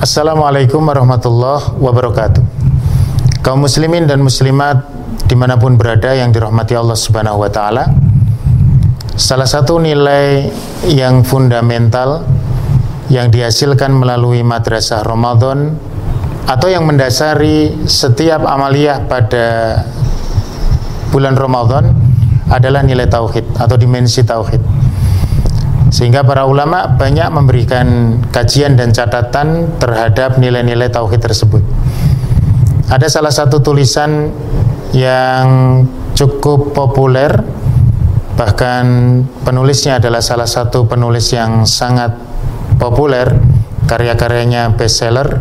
Assalamualaikum warahmatullahi wabarakatuh. Kaum muslimin dan muslimat dimanapun berada yang dirahmati Allah Subhanahu wa ta'ala, salah satu nilai yang fundamental yang dihasilkan melalui madrasah Ramadan atau yang mendasari setiap amaliyah pada bulan Ramadan adalah nilai tauhid atau dimensi tauhid. Sehingga para ulama banyak memberikan kajian dan catatan terhadap nilai-nilai tauhid tersebut. Ada salah satu tulisan yang cukup populer, bahkan penulisnya adalah salah satu penulis yang sangat populer, karya-karyanya bestseller,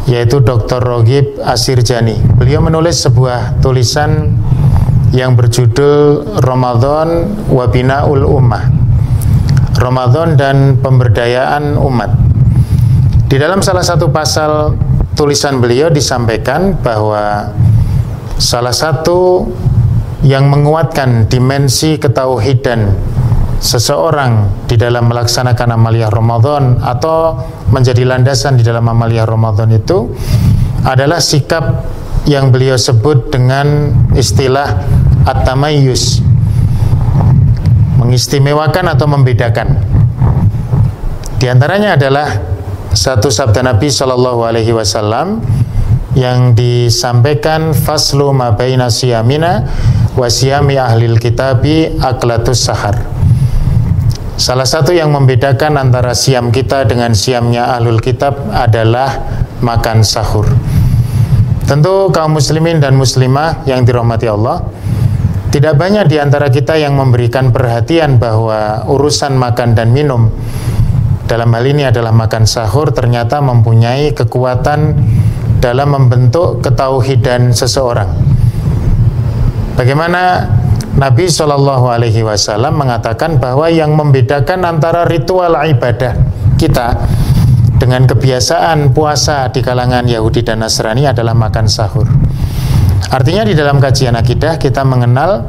yaitu Dr. Roghib Asirjani. Beliau menulis sebuah tulisan yang berjudul Ramadan wa Bina'ul Ummah, Ramadan dan pemberdayaan umat. Di dalam salah satu pasal tulisan beliau disampaikan bahwa salah satu yang menguatkan dimensi ketauhidan seseorang di dalam melaksanakan amaliyah Ramadan atau menjadi landasan di dalam amaliyah Ramadan itu adalah sikap yang beliau sebut dengan istilah at-tamayyuz, mengistimewakan atau membedakan. Di antaranya adalah satu sabda Nabi Shallallahu Alaihi Wasallam yang disampaikan, faslu ma baina siyamina wa siyami ahlil kitabi aklatus sahar. Salah satu yang membedakan antara siam kita dengan siamnya ahlul kitab adalah makan sahur. Tentu kaum muslimin dan muslimah yang dirahmati Allah, tidak banyak di antara kita yang memberikan perhatian bahwa urusan makan dan minum, dalam hal ini adalah makan sahur, ternyata mempunyai kekuatan dalam membentuk ketauhidan seseorang. Bagaimana Nabi Shallallahu Alaihi Wasallam mengatakan bahwa yang membedakan antara ritual ibadah kita dengan kebiasaan puasa di kalangan Yahudi dan Nasrani adalah makan sahur. Artinya di dalam kajian akidah kita mengenal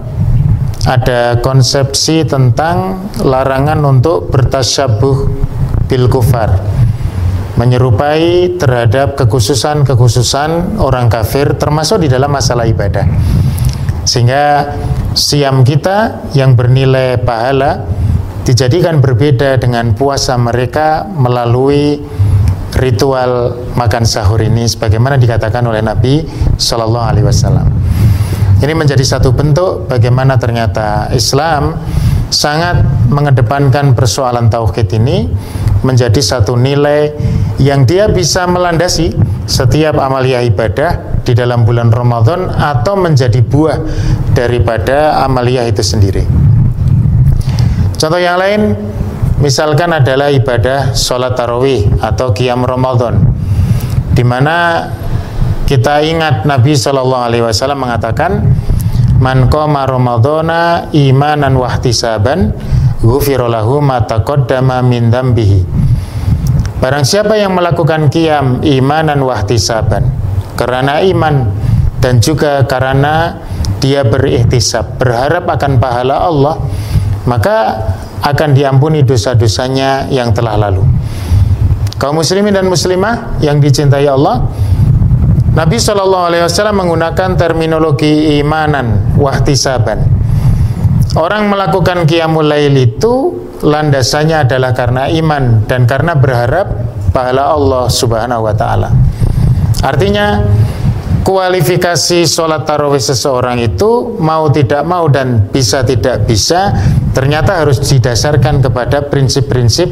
ada konsepsi tentang larangan untuk bertasyabuh bil kufar, menyerupai terhadap kekhususan orang kafir termasuk di dalam masalah ibadah. Sehingga siam kita yang bernilai pahala dijadikan berbeda dengan puasa mereka melalui ritual makan sahur ini, sebagaimana dikatakan oleh Nabi Shallallahu Alaihi Wasallam. Ini menjadi satu bentuk bagaimana ternyata Islam sangat mengedepankan persoalan tauhid ini menjadi satu nilai yang dia bisa melandasi setiap amaliyah ibadah di dalam bulan Ramadan atau menjadi buah daripada amaliyah itu sendiri. Contoh yang lain misalkan adalah ibadah sholat tarawih atau qiyam Ramadan, di mana kita ingat Nabi Shallallahu Alaihi Wasallam mengatakan, man qama Ramadhana imanan wahtisaban ghufira lahu ma taqaddama min dzambihi. Barang siapa yang melakukan qiyam imanan wahtisaban, karena iman dan juga karena dia berihtisab, berharap akan pahala Allah, maka akan diampuni dosa-dosanya yang telah lalu. Kaum muslimin dan muslimah yang dicintai Allah, Nabi Shallallahu Alaihi Wasallam menggunakan terminologi imanan wahtisaban. Orang melakukan qiyamul lail itu landasannya adalah karena iman dan karena berharap pahala Allah Subhanahu wa taala. Artinya kualifikasi sholat tarawih seseorang itu mau tidak mau dan bisa tidak bisa ternyata harus didasarkan kepada prinsip-prinsip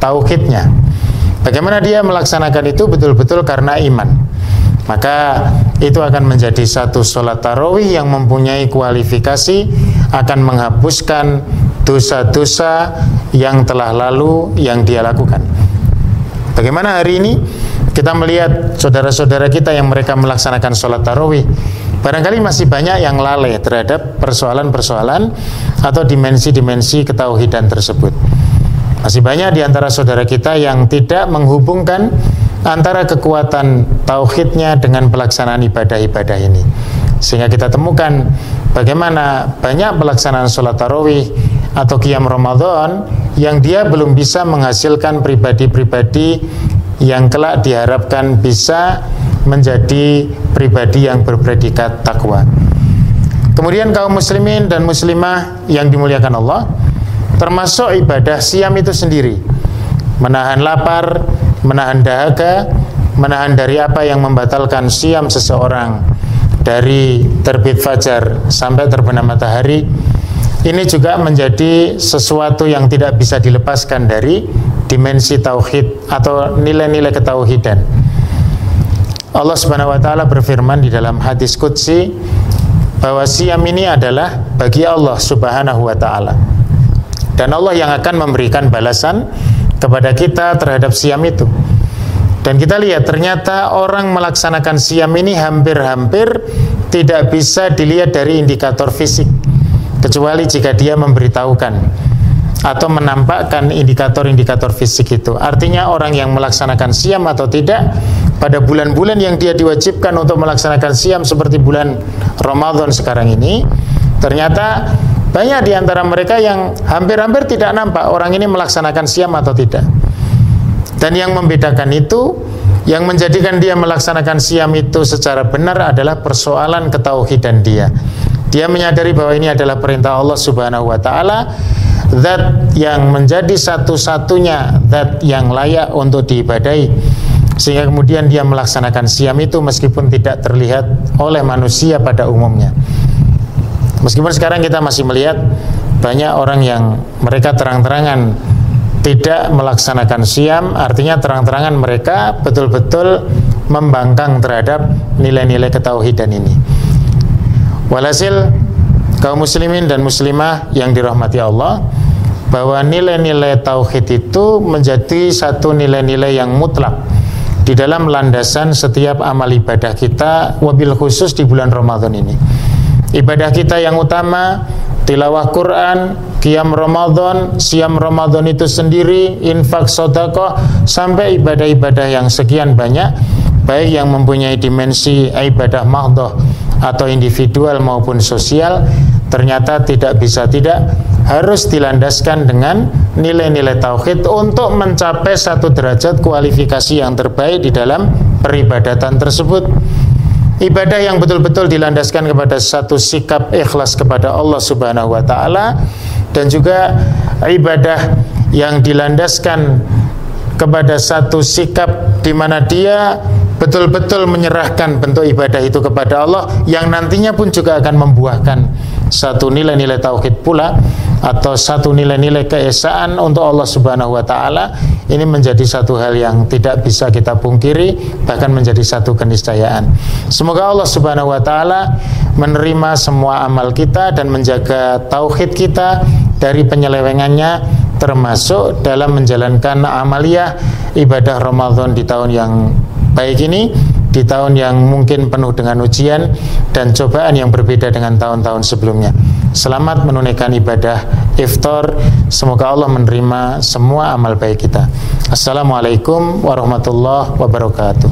tauhidnya. Bagaimana dia melaksanakan itu betul-betul karena iman, maka itu akan menjadi satu sholat tarawih yang mempunyai kualifikasi, akan menghapuskan dosa-dosa yang telah lalu yang dia lakukan. Bagaimana hari ini kita melihat saudara-saudara kita yang mereka melaksanakan sholat tarawih, barangkali masih banyak yang lalai terhadap persoalan-persoalan atau dimensi-dimensi ketauhidan tersebut. Masih banyak di antara saudara kita yang tidak menghubungkan antara kekuatan tauhidnya dengan pelaksanaan ibadah-ibadah ini. Sehingga kita temukan bagaimana banyak pelaksanaan sholat tarawih atau qiyam Ramadan yang dia belum bisa menghasilkan pribadi-pribadi yang kelak diharapkan bisa menjadi pribadi yang berpredikat takwa. Kemudian kaum muslimin dan muslimah yang dimuliakan Allah, termasuk ibadah siam itu sendiri, menahan lapar, menahan dahaga, menahan dari apa yang membatalkan siam seseorang dari terbit fajar sampai terbenam matahari. Ini juga menjadi sesuatu yang tidak bisa dilepaskan dari dimensi tauhid atau nilai-nilai ketauhidan. Allah Subhanahu wa taala berfirman di dalam hadis qudsi bahwa siam ini adalah bagi Allah Subhanahu wa taala. Dan Allah yang akan memberikan balasan kepada kita terhadap siam itu. Dan kita lihat ternyata orang melaksanakan siam ini hampir-hampir tidak bisa dilihat dari indikator fisik, kecuali jika dia memberitahukan atau menampakkan indikator-indikator fisik itu. Artinya orang yang melaksanakan siam atau tidak pada bulan-bulan yang dia diwajibkan untuk melaksanakan siam seperti bulan Ramadan sekarang ini, ternyata banyak di antara mereka yang hampir-hampir tidak nampak orang ini melaksanakan siam atau tidak. Dan yang membedakan itu, yang menjadikan dia melaksanakan siam itu secara benar adalah persoalan ketauhidan dia. Dia menyadari bahwa ini adalah perintah Allah Subhanahu wa taala, zat yang menjadi satu-satunya zat yang layak untuk diibadahi, sehingga kemudian dia melaksanakan siam itu meskipun tidak terlihat oleh manusia pada umumnya. Meskipun sekarang kita masih melihat banyak orang yang mereka terang-terangan tidak melaksanakan siam, artinya terang-terangan mereka betul-betul membangkang terhadap nilai-nilai ketauhidan ini. Walhasil kaum muslimin dan muslimah yang dirahmati Allah, bahwa nilai-nilai tauhid itu menjadi satu nilai-nilai yang mutlak di dalam landasan setiap amal ibadah kita, wabil khusus di bulan Ramadan ini. Ibadah kita yang utama, tilawah Quran, qiyam Ramadan, siam Ramadan itu sendiri, infak, sedekah, sampai ibadah-ibadah yang sekian banyak, baik yang mempunyai dimensi ibadah mahdhah atau individual maupun sosial, ternyata tidak bisa tidak harus dilandaskan dengan nilai-nilai tauhid untuk mencapai satu derajat kualifikasi yang terbaik di dalam peribadatan tersebut. Ibadah yang betul-betul dilandaskan kepada satu sikap ikhlas kepada Allah Subhanahu wa taala, dan juga ibadah yang dilandaskan kepada satu sikap di mana dia betul-betul menyerahkan bentuk ibadah itu kepada Allah, yang nantinya pun juga akan membuahkan satu nilai-nilai tauhid pula, atau satu nilai-nilai keesaan untuk Allah Subhanahu wa taala. Ini menjadi satu hal yang tidak bisa kita pungkiri, bahkan menjadi satu keniscayaan. Semoga Allah Subhanahu wa taala menerima semua amal kita dan menjaga tauhid kita dari penyelewengannya, termasuk dalam menjalankan amaliyah ibadah Ramadan di tahun yang baik ini, di tahun yang mungkin penuh dengan ujian dan cobaan yang berbeda dengan tahun-tahun sebelumnya. Selamat menunaikan ibadah iftar. Semoga Allah menerima semua amal baik kita. Assalamualaikum warahmatullahi wabarakatuh.